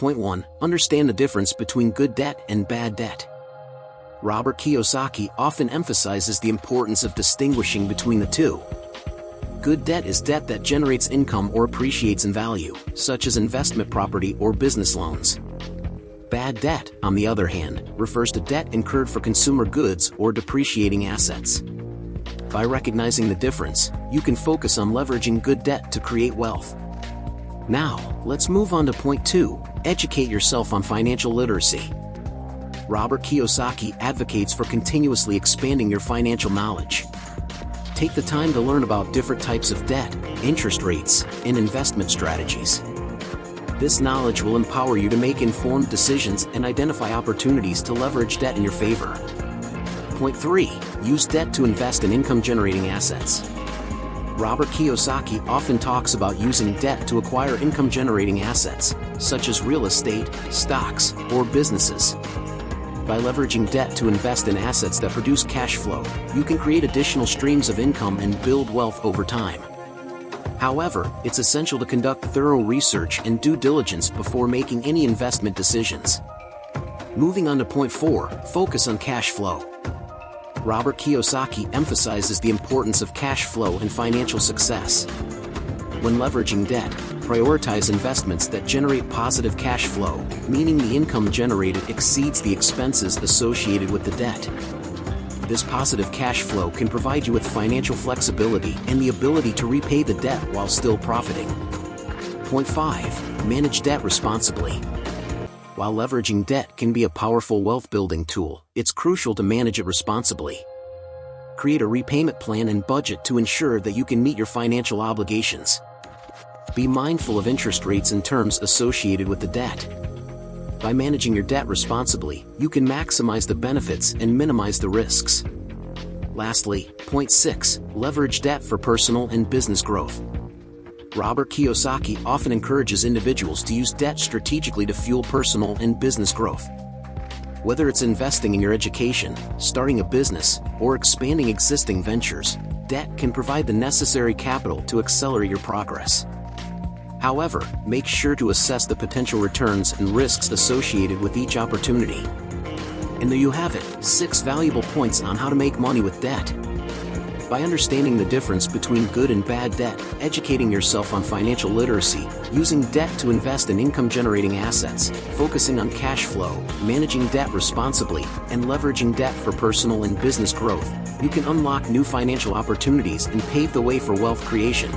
Point 1. Understand the difference between good debt and bad debt. Robert Kiyosaki often emphasizes the importance of distinguishing between the two. Good debt is debt that generates income or appreciates in value, such as investment property or business loans. Bad debt, on the other hand, refers to debt incurred for consumer goods or depreciating assets. By recognizing the difference, you can focus on leveraging good debt to create wealth. Now, let's move on to point 2, educate yourself on financial literacy. Robert Kiyosaki advocates for continuously expanding your financial knowledge. Take the time to learn about different types of debt, interest rates, and investment strategies. This knowledge will empower you to make informed decisions and identify opportunities to leverage debt in your favor. Point 3. Use debt to invest in income-generating assets. Robert Kiyosaki often talks about using debt to acquire income-generating assets, such as real estate, stocks, or businesses. By leveraging debt to invest in assets that produce cash flow, you can create additional streams of income and build wealth over time. However, it's essential to conduct thorough research and due diligence before making any investment decisions. Moving on to point 4, focus on cash flow. Robert Kiyosaki emphasizes the importance of cash flow and financial success. When leveraging debt, prioritize investments that generate positive cash flow, meaning the income generated exceeds the expenses associated with the debt. This positive cash flow can provide you with financial flexibility and the ability to repay the debt while still profiting. Point 5. Manage debt responsibly. While leveraging debt can be a powerful wealth-building tool, it's crucial to manage it responsibly. Create a repayment plan and budget to ensure that you can meet your financial obligations. Be mindful of interest rates and terms associated with the debt. By managing your debt responsibly, you can maximize the benefits and minimize the risks. Lastly, point 6, leverage debt for personal and business growth. Robert Kiyosaki often encourages individuals to use debt strategically to fuel personal and business growth. Whether it's investing in your education, starting a business, or expanding existing ventures, debt can provide the necessary capital to accelerate your progress. However, make sure to assess the potential returns and risks associated with each opportunity. And there you have it, 6 valuable points on how to make money with debt. By understanding the difference between good and bad debt, educating yourself on financial literacy, using debt to invest in income-generating assets, focusing on cash flow, managing debt responsibly, and leveraging debt for personal and business growth, you can unlock new financial opportunities and pave the way for wealth creation.